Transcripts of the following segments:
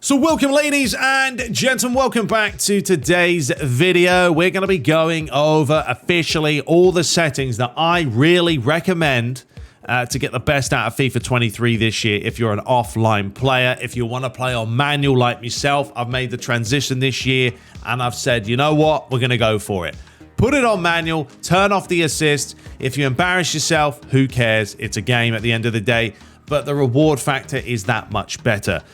So welcome ladies and gentlemen, welcome back to today's video. We're going to be going over officially all the settings that I really recommend to get the best out of FIFA 23 this year if you're an offline player. If you want to play on manual like myself, I've made the transition this year and I've said, you know what, we're going to go for it. Put it on manual, turn off the assist. If you embarrass yourself, who cares? It's a game at the end of the day, but the reward factor is that much better.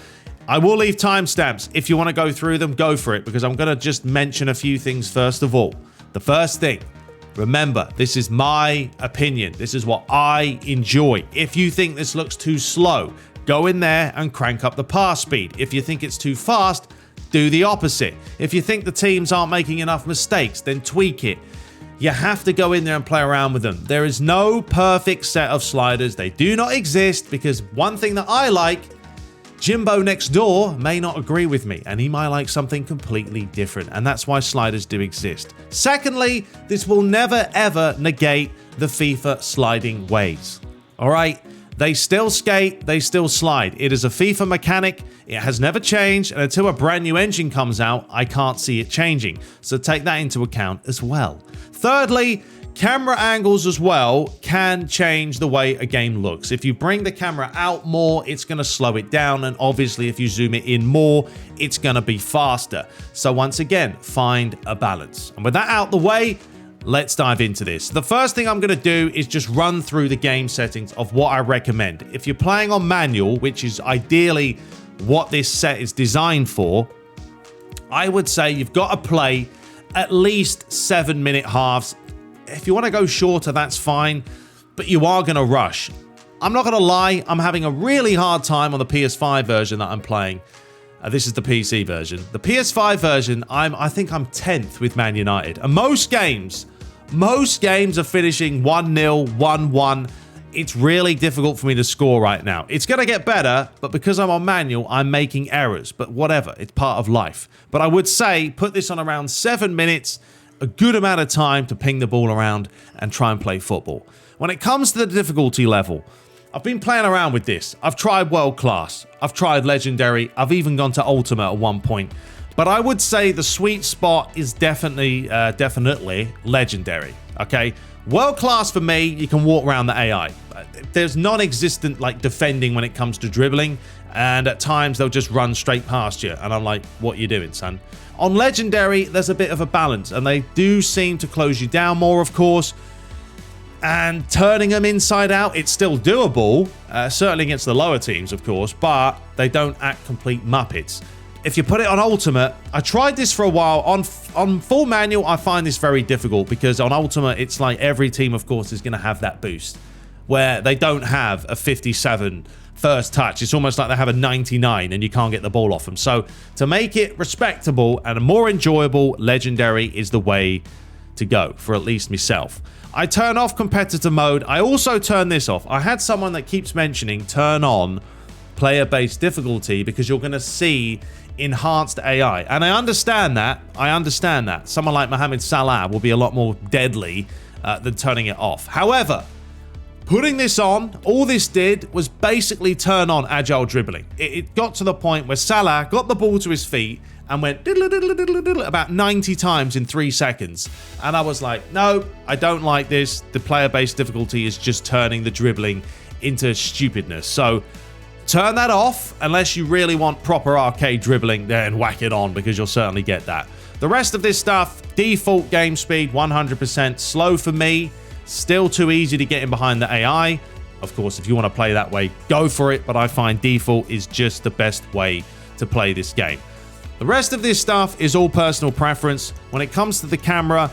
I will leave timestamps. If you want to go through them, go for it, because I'm going to just mention a few things first of all. The first thing, remember, this is my opinion. This is what I enjoy. If you think this looks too slow, go in there and crank up the pass speed. If you think it's too fast, do the opposite. If you think the teams aren't making enough mistakes, then tweak it. You have to go in there and play around with them. There is no perfect set of sliders. They do not exist, because one thing that I like, Jimbo next door may not agree with me, and he might like something completely different, and that's why sliders do exist. Secondly, this will never ever negate the FIFA sliding ways. All right? They still skate, they still slide. It is a FIFA mechanic. It has never changed, and until a brand new engine comes out, I can't see it changing. So take that into account as well. Thirdly, camera angles as well can change the way a game looks. If you bring the camera out more, it's going to slow it down, and obviously if you zoom it in more, it's going to be faster. So once again, find a balance. And with that out the way, let's dive into this. The first thing I'm going to do is just run through the game settings of what I recommend. If you're playing on manual, which is ideally what this set is designed for, I would say you've got to play at least 7-minute halves. If you want to go shorter, that's fine, but you are going to rush. I'm not going to lie, I'm having a really hard time on the PS5 version that I'm playing. This is the PC version. The PS5 version, I think I'm 10th with Man United. And most games are finishing 1-0, 1-1. It's really difficult for me to score right now. It's going to get better, but because I'm on manual, I'm making errors. But whatever, it's part of life. But I would say put this on around 7 minutes, a good amount of time to ping the ball around and try and play football. When it comes to the difficulty level, I've been playing around with this. I've tried world class. I've tried legendary. I've even gone to ultimate at one point. But I would say the sweet spot is definitely legendary. Okay, world class for me, you can walk around the AI. There's non-existent defending when it comes to dribbling, and at times they'll just run straight past you, and I'm like, what are you doing, son? On legendary, there's a bit of a balance, and they do seem to close you down more, of course. And turning them inside out, it's still doable, certainly against the lower teams, of course, but they don't act complete muppets. If you put it on ultimate, I tried this for a while. On full manual, I find this very difficult, because on ultimate, it's like every team, of course, is going to have that boost, where they don't have a 57 first touch. It's almost like they have a 99 and you can't get the ball off them. So to make it respectable and more enjoyable, legendary is the way to go, for at least myself. I turn off competitor mode. I also turn this off. I had someone that keeps mentioning turn on player-based difficulty, because you're going to see enhanced AI. And I understand that. Someone like Mohamed Salah will be a lot more deadly than turning it off. However, putting this on, all this did was basically turn on agile dribbling. It got to the point where Salah got the ball to his feet and went about 90 times in 3 seconds. And I was like, no, I don't like this. The player-based difficulty is just turning the dribbling into stupidness. So turn that off unless you really want proper arcade dribbling, then whack it on, because you'll certainly get that. The rest of this stuff, default game speed, 100%. Slow for me. Still too easy to get in behind the AI. Of course, if you want to play that way, go for it, but I find default is just the best way to play this game. The rest of this stuff is all personal preference. When it comes to the camera,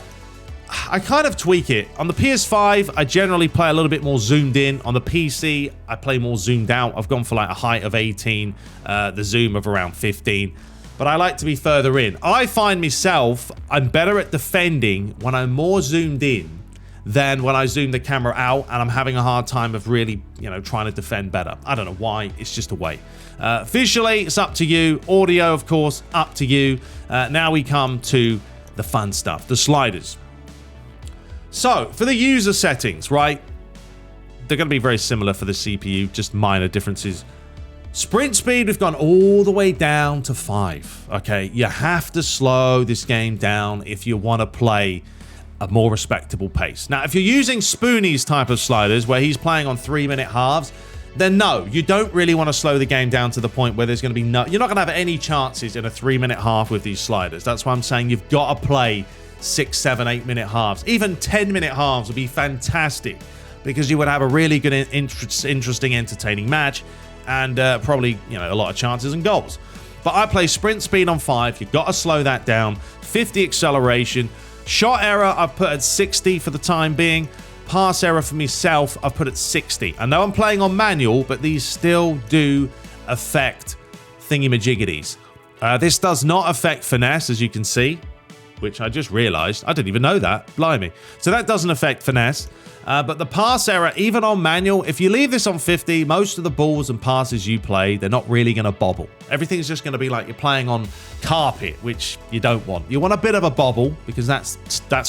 I kind of tweak it. On the PS5, I generally play a little bit more zoomed in. On the PC, I play more zoomed out. I've gone for like a height of 18, the zoom of around 15. But I like to be further in. I find myself, I'm better at defending when I'm more zoomed in than when I zoom the camera out and I'm having a hard time of really, trying to defend better. I don't know why, it's just a way. Visually, it's up to you. Audio, of course, up to you. Now we come to the fun stuff, the sliders. So, for the user settings, right, they're going to be very similar for the CPU, just minor differences. Sprint speed, we've gone all the way down to 5. Okay, you have to slow this game down if you want to play a more respectable pace. Now, if you're using Spoonie's type of sliders, where he's playing on 3-minute halves, then no, you don't really want to slow the game down to the point where there's going to be you're not going to have any chances in a 3-minute half with these sliders. That's why I'm saying you've got to play 6, 7, 8-minute halves. Even 10-minute halves would be fantastic because you would have a really good, interesting, entertaining match and probably, you know, a lot of chances and goals. But I play sprint speed on 5. You've got to slow that down. 50 acceleration. Shot error, I've put at 60 for the time being. Pass error for myself, I've put at 60. I know I'm playing on manual, but these still do affect thingy-majiggities. This does not affect finesse, as you can see, which I just realized. I didn't even know that. Blimey. So that doesn't affect finesse. But the pass error, even on manual, if you leave this on 50, most of the balls and passes you play, they're not really going to bobble. Everything's just going to be like you're playing on carpet, which you don't want. You want a bit of a bobble because that's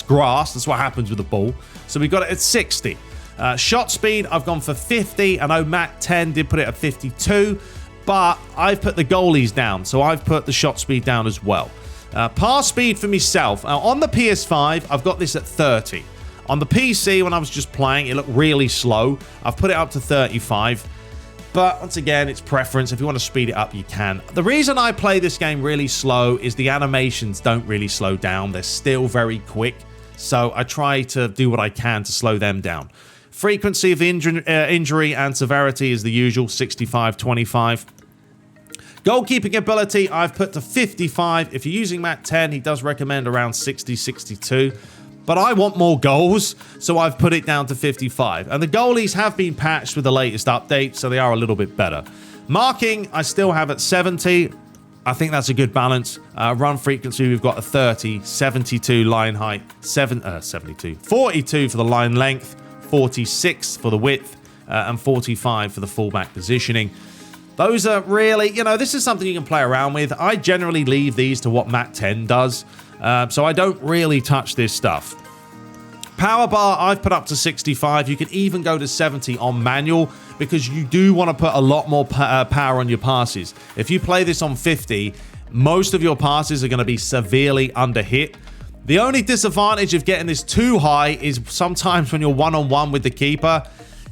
grass. That's what happens with the ball. So we got it at 60. Shot speed, I've gone for 50. I know Matt 10 did put it at 52, but I've put the goalies down. So I've put the shot speed down as well. Pass speed for myself. On the PS5, I've got this at 30. On the PC, when I was just playing, it looked really slow. I've put it up to 35. But once again, it's preference. If you want to speed it up, you can. The reason I play this game really slow is the animations don't really slow down. They're still very quick. So I try to do what I can to slow them down. Frequency of injury and severity is the usual, 65-25. Goalkeeping ability, I've put to 55. If you're using Matt 10, he does recommend around 60-62. But I want more goals, so I've put it down to 55. And the goalies have been patched with the latest update, so they are a little bit better. Marking, I still have at 70. I think that's a good balance. Run frequency, we've got a 30, 72 line height, 42 for the line length, 46 for the width, and 45 for the fullback positioning. Those are really, you know, this is something you can play around with. I generally leave these to what Matt 10 does. So I don't really touch this stuff. Power bar, I've put up to 65. You can even go to 70 on manual because you do want to put a lot more power on your passes. If you play this on 50, most of your passes are going to be severely under hit. The only disadvantage of getting this too high is sometimes when you're one-on-one with the keeper,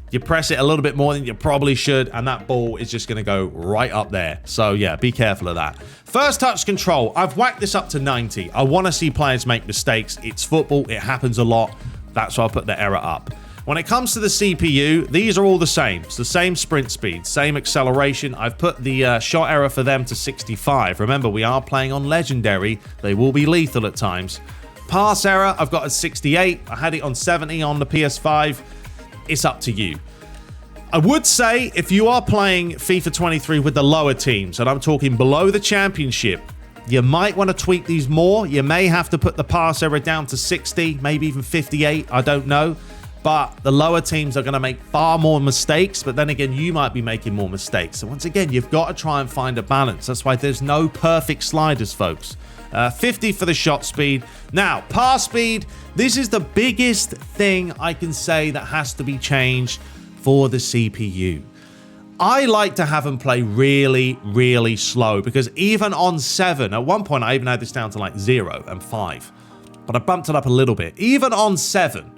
you press it a little bit more than you probably should, and that ball is just going to go right up there. So, yeah, be careful of that. First touch control, I've whacked this up to 90. I want to see players make mistakes. It's football. It happens a lot. That's why I put the error up. When it comes to the CPU, these are all the same. It's the same sprint speed, same acceleration. I've put the shot error for them to 65. Remember, we are playing on Legendary. They will be lethal at times. Pass error, I've got at 68. I had it on 70 on the PS5. It's up to you. I would say if you are playing FIFA 23 with the lower teams, and I'm talking below the championship, you might want to tweak these more. You may have to put the pass error down to 60, maybe even 58. I don't know. But the lower teams are going to make far more mistakes. But then again, you might be making more mistakes. So once again, you've got to try and find a balance. That's why there's no perfect sliders, folks. 50 for the shot speed. Now, pass speed. This is the biggest thing I can say that has to be changed for the CPU. I like to have them play really, really slow because even on 7, at one point I even had this down to like 0 and 5, but I bumped it up a little bit. Even on 7,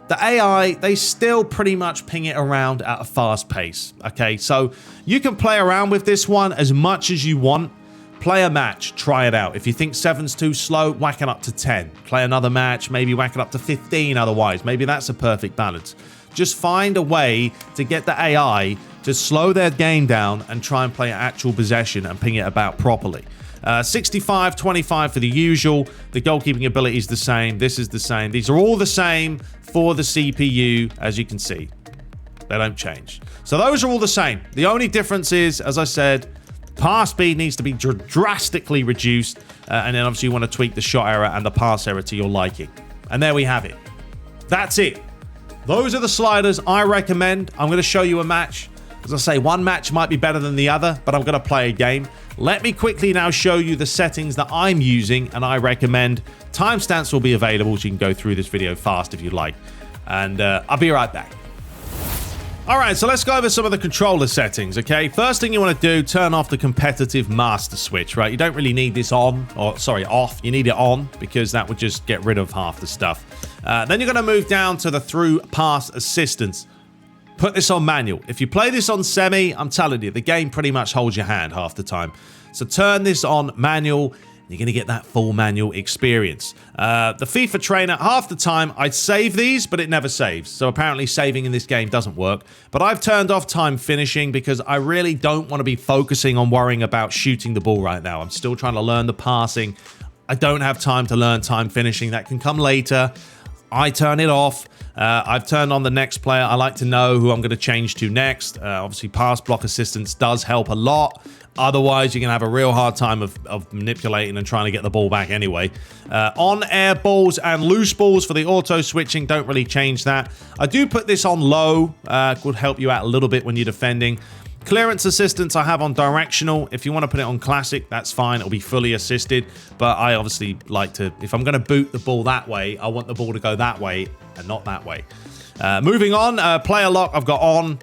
the AI, they still pretty much ping it around at a fast pace. Okay, so you can play around with this one as much as you want. Play a match, try it out. If you think 7's too slow, whack it up to 10. Play another match, maybe whack it up to 15 otherwise. Maybe that's a perfect balance. Just find a way to get the AI to slow their game down and try and play actual possession and ping it about properly. 65-25 for the usual. The goalkeeping ability is the same. This is the same. These are all the same for the CPU, as you can see. They don't change. So those are all the same. The only difference is, as I said, pass speed needs to be drastically reduced. And then obviously you want to tweak the shot error and the pass error to your liking. And there we have it. That's it. Those are the sliders I recommend. I'm going to show you a match. As I say, one match might be better than the other, but I'm going to play a game. Let me quickly now show you the settings that I'm using and I recommend. Timestamps will be available, so you can go through this video fast if you'd like. And I'll be right back. All right, so let's go over some of the controller settings, okay? First thing you want to do, turn off the competitive master switch, right? You don't really need this on, or sorry, off. You need it on because that would just get rid of half the stuff. Then you're going to move down to the through pass assistance. Put this on manual. If you play this on semi, I'm telling you, the game pretty much holds your hand half the time. So turn this on manual. You're going to get that full manual experience. The FIFA trainer, half the time, I'd save these, but it never saves. So apparently saving in this game doesn't work. But I've turned off time finishing because I really don't want to be focusing on worrying about shooting the ball right now. I'm still trying to learn the passing. I don't have time to learn time finishing. That can come later. I turn it off. I've turned on the next player. I like to know who I'm going to change to next. Obviously, pass block assistance does help a lot. Otherwise, you're going to have a real hard time of manipulating and trying to get the ball back anyway. On-air balls and loose balls for the auto switching. Don't really change that. I do put this on low. Could help you out a little bit when you're defending. Clearance assistance I have on directional. If you want to put it on classic, that's fine. It'll be fully assisted. But I obviously like to, if I'm going to boot the ball that way, I want the ball to go that way and not that way. Moving on, player lock I've got on.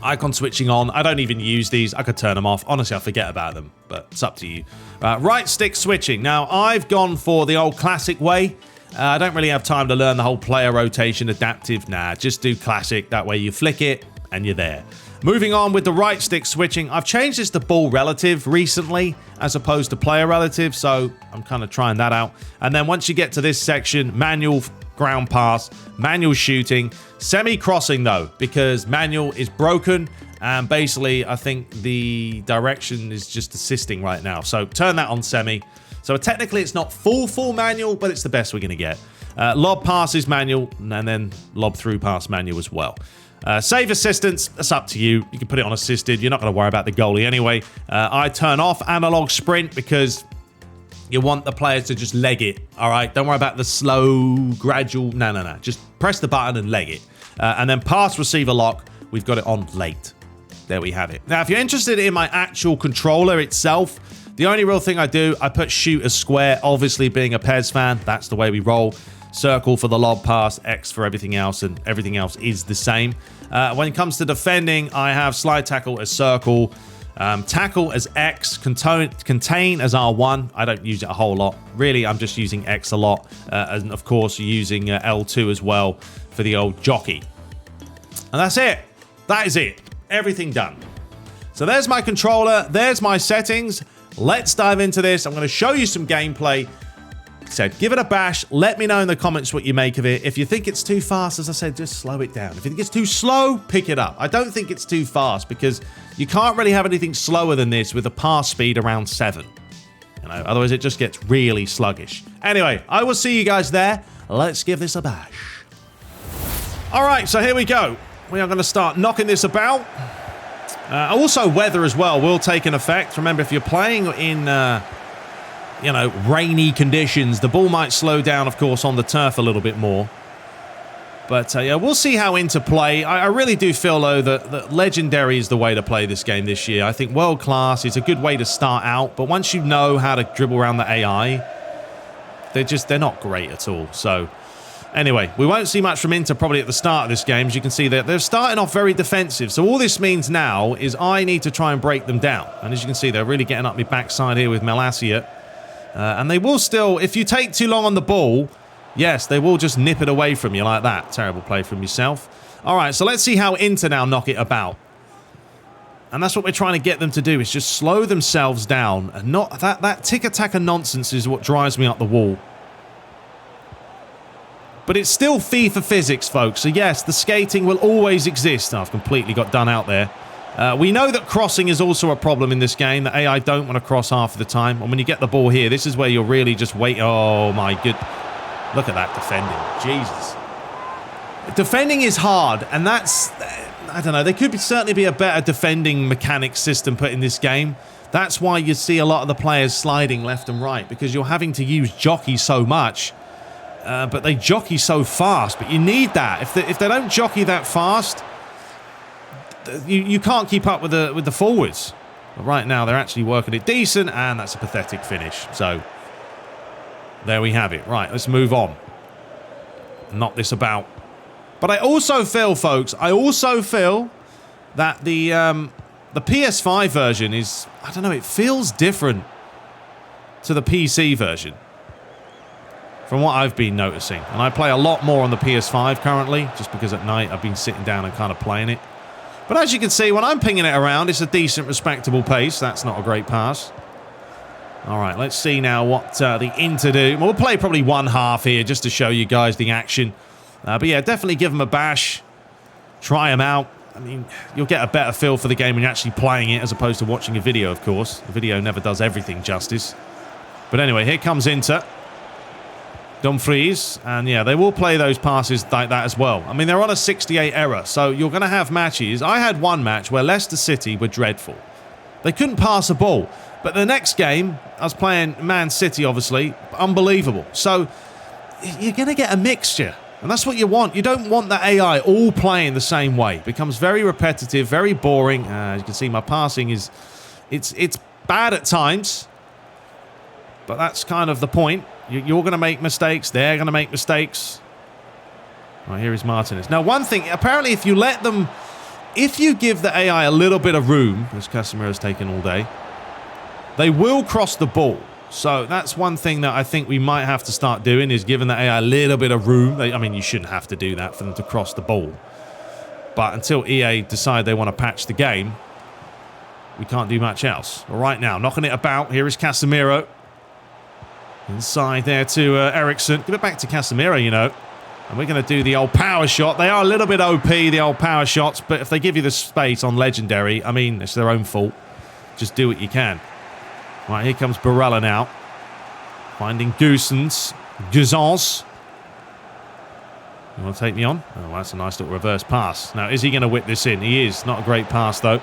Icon switching on. I don't even use these. I could turn them off. Honestly, I forget about them, but it's up to you. Right stick switching. Now, I've gone for the old classic way. I don't really have time to learn the whole player rotation adaptive. Nah, just do classic. That way you flick it and you're there. Moving on with the right stick switching. I've changed this to ball relative recently as opposed to player relative, so I'm kind of trying that out. And then once you get to this section, manual ground pass, manual shooting, semi-crossing though, because manual is broken, and basically I think the direction is just assisting right now. So turn that on semi. So technically it's not full manual, but it's the best we're going to get. Lob pass is manual, and then lob through pass manual as well. Save assistance, that's up to you. You can put it on assisted. You're not going to worry about the goalie anyway. I turn off analog sprint because you want the players to just leg it, all right? Don't worry about the slow, gradual. No. Just press the button and leg it. And then pass receiver lock, we've got it on late. There we have it. Now, if you're interested in my actual controller itself, the only real thing I do, I put shoot as square. Obviously, being a PES fan, that's the way we roll. Circle for the lob pass, X for everything else, and everything else is the same. When it comes to defending, I have slide tackle as circle, tackle as X, contain as R1. I don't use it a whole lot. Really, I'm just using X a lot. And of course, using L2 as well for the old jockey. And that's it. That is it. Everything done. So there's my controller. There's my settings. Let's dive into this. I'm going to show you some gameplay. Said, give it a bash. Let me know in the comments what you make of it. If you think it's too fast, as I said, just slow it down. If you think it's too slow, pick it up. I don't think it's too fast because you can't really have anything slower than this with a pass speed around 7. You know, otherwise it just gets really sluggish. Anyway, I will see you guys there. Let's give this a bash. All right, so here we go. We are going to start knocking this about. Also, weather as well will take an effect. Remember, if you're playing in you know, rainy conditions, the ball might slow down, of course, on the turf a little bit more. But yeah, we'll see how into play. I really do feel, though, that Legendary is the way to play this game this year. I think World Class is a good way to start out, but once you know how to dribble around the AI, they're not great at all. So anyway, we won't see much from Inter probably at the start of this game. As you can see, they're starting off very defensive. So all this means now is I need to try and break them down. And as you can see, they're really getting up my backside here with Malacia. And they will still, if you take too long on the ball, yes, they will just nip it away from you like that. Terrible play from yourself. All right, so let's see how Inter now knock it about. And that's what we're trying to get them to do, is just slow themselves down. And not that tick-attacker nonsense is what drives me up the wall. But it's still FIFA physics, folks. So yes, the skating will always exist. Oh, I've completely got done out there. We know that crossing is also a problem in this game. The AI don't want to cross half of the time. And when you get the ball here, this is where you'll really just wait. Oh, my good. Look at that defending. Jesus. Defending is hard, and that's... I don't know. There could certainly be a better defending mechanic system put in this game. That's why you see a lot of the players sliding left and right, because you're having to use jockey so much. But they jockey so fast. But you need that. If they don't jockey that fast... You can't keep up with the forwards. But right now, they're actually working it decent, and that's a pathetic finish. So, there we have it. Right, let's move on. Knock this about. But I also feel, folks, that the PS5 version is, I don't know, it feels different to the PC version from what I've been noticing. And I play a lot more on the PS5 currently, just because at night I've been sitting down and kind of playing it. But as you can see, when I'm pinging it around, it's a decent, respectable pace. That's not a great pass. All right, let's see now what the Inter do. We'll play probably one half here just to show you guys the action. But yeah, definitely give them a bash. Try them out. I mean, you'll get a better feel for the game when you're actually playing it as opposed to watching a video, of course. The video never does everything justice. But anyway, here comes Inter. Dumfries, and yeah, they will play those passes like that as well. I mean, they're on a 68 error, so you're going to have matches. I had one match where Leicester City were dreadful. They couldn't pass a ball. But the next game, I was playing Man City, obviously, unbelievable. So you're going to get a mixture, and that's what you want. You don't want the AI all playing the same way. It becomes very repetitive, very boring. As you can see, my passing is, it's bad at times, but that's kind of the point. You're going to make mistakes. They're going to make mistakes. All right, here is Martinez. Now, one thing, apparently if you let them, if you give the AI a little bit of room, as Casemiro's taken all day, they will cross the ball. So that's one thing that I think we might have to start doing, is giving the AI a little bit of room. I mean, you shouldn't have to do that for them to cross the ball. But until EA decide they want to patch the game, we can't do much else. But right now, knocking it about. Here is Casemiro. Inside there to Ericsson. Give it back to Casemiro, you know. And we're going to do the old power shot. They are a little bit OP, the old power shots. But if they give you the space on Legendary, I mean, it's their own fault. Just do what you can. Right, here comes Barella now. Finding Guzans. You want to take me on? Oh, that's a nice little reverse pass. Now, is he going to whip this in? He is. Not a great pass, though.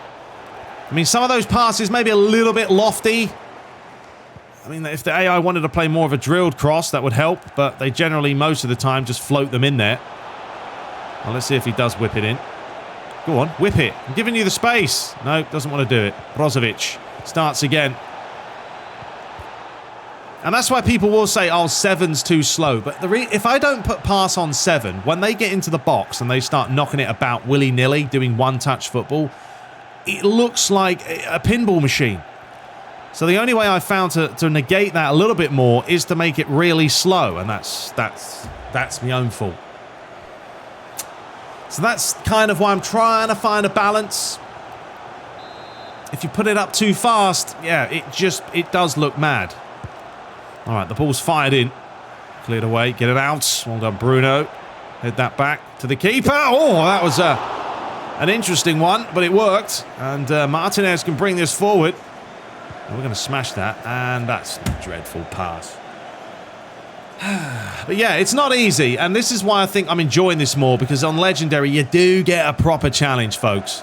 I mean, some of those passes may be a little bit lofty. I mean, if the AI wanted to play more of a drilled cross, that would help. But they generally, most of the time, just float them in there. Well, let's see if he does whip it in. Go on, whip it. I'm giving you the space. No, doesn't want to do it. Brozovic starts again. And that's why people will say, oh, 7's too slow. But if I don't put pass on 7, when they get into the box and they start knocking it about willy-nilly, doing one-touch football, it looks like a pinball machine. So the only way I found to negate that a little bit more is to make it really slow. And that's my own fault. So that's kind of why I'm trying to find a balance. If you put it up too fast, yeah, it does look mad. All right, the ball's fired in. Cleared away. Get it out. Well done, Bruno. Head that back to the keeper. Oh, that was an interesting one, but it worked. And Martinez can bring this forward. And we're going to smash that. And that's a dreadful pass. But yeah, it's not easy. And this is why I think I'm enjoying this more. Because on Legendary, you do get a proper challenge, folks.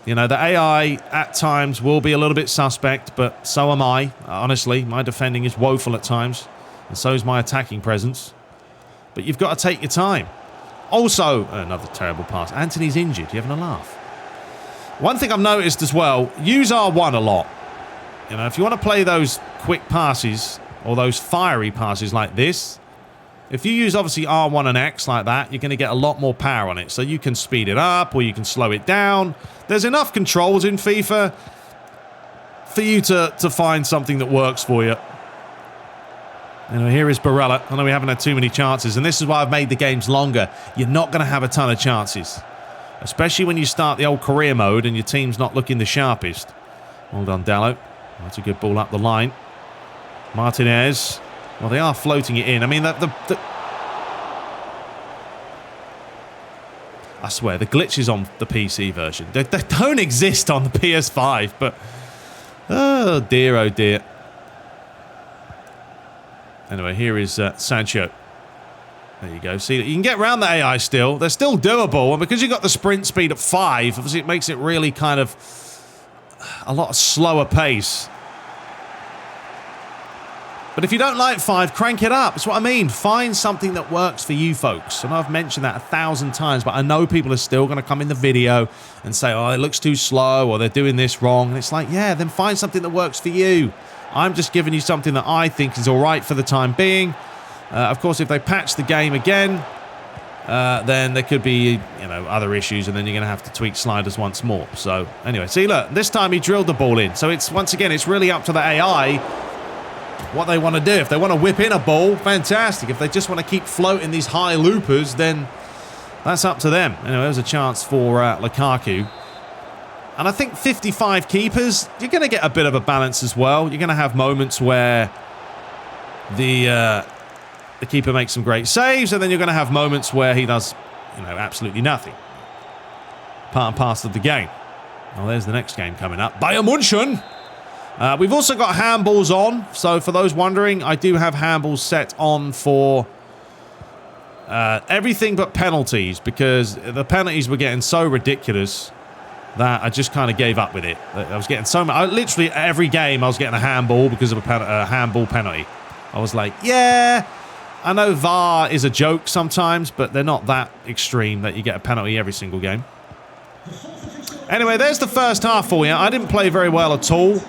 You know, the AI at times will be a little bit suspect, but so am I. Honestly, my defending is woeful at times, and so is my attacking presence. But you've got to take your time. Also, another terrible pass. Anthony's injured. You're having a laugh. One thing I've noticed as well, use R1 a lot. You know, if you want to play those quick passes, or those fiery passes like this, if you use, obviously, R1 and X like that, you're going to get a lot more power on it. So you can speed it up, or you can slow it down. There's enough controls in FIFA for you to find something that works for you. You know, here is Barella. I know we haven't had too many chances, and this is why I've made the games longer. You're not going to have a ton of chances, especially when you start the old career mode and your team's not looking the sharpest. Well done, Dallo. That's a good ball up the line. Martinez. Well, they are floating it in. I mean, I swear, the glitches on the PC version, they don't exist on the PS5, but oh dear, oh dear. Anyway, here is Sancho. There you go. See, you can get around the AI still. They're still doable, and because you've got the sprint speed at 5, obviously it makes it really kind of a lot slower pace. But if you don't like 5, crank it up. That's what I mean. Find something that works for you, folks. I know I've mentioned that 1,000 times, but I know people are still going to come in the video and say, oh, it looks too slow, or they're doing this wrong. And it's like, yeah, then find something that works for you. I'm just giving you something that I think is all right for the time being. Of course, if they patch the game again, then there could be, you know, other issues, and then you're going to have to tweak sliders once more. So, anyway, see, look, this time he drilled the ball in. So, it's, once again, it's really up to the AI what they want to do. If they want to whip in a ball, fantastic. If they just want to keep floating these high loopers, then that's up to them. Anyway, there's a chance for Lukaku. And I think 55 keepers, you're going to get a bit of a balance as well. You're going to have moments where the keeper makes some great saves, and then you're going to have moments where he does, you know, absolutely nothing. Part and parcel of the game. Well, there's the next game coming up. Bayern München! We've also got handballs on, so for those wondering, I do have handballs set on for everything but penalties, because the penalties were getting so ridiculous that I just kind of gave up with it. I was getting so much. Literally every game I was getting a handball because of a handball penalty. I was like, yeah, I know VAR is a joke sometimes, but they're not that extreme that you get a penalty every single game. Anyway, there's the first half for you. I didn't play very well at all.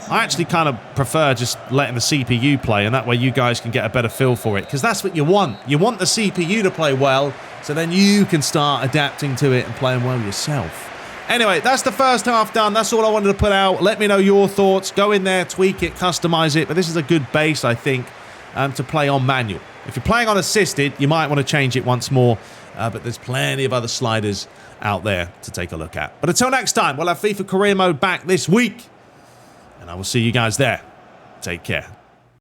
I actually kind of prefer just letting the CPU play, and that way you guys can get a better feel for it, because that's what you want. You want the CPU to play well, so then you can start adapting to it and playing well yourself. Anyway, that's the first half done. That's all I wanted to put out. Let me know your thoughts. Go in there, tweak it, customize it. But this is a good base, I think, to play on manual. If you're playing on assisted, you might want to change it once more. But there's plenty of other sliders out there to take a look at. But until next time, we'll have FIFA Career Mode back this week. And I will see you guys there. Take care.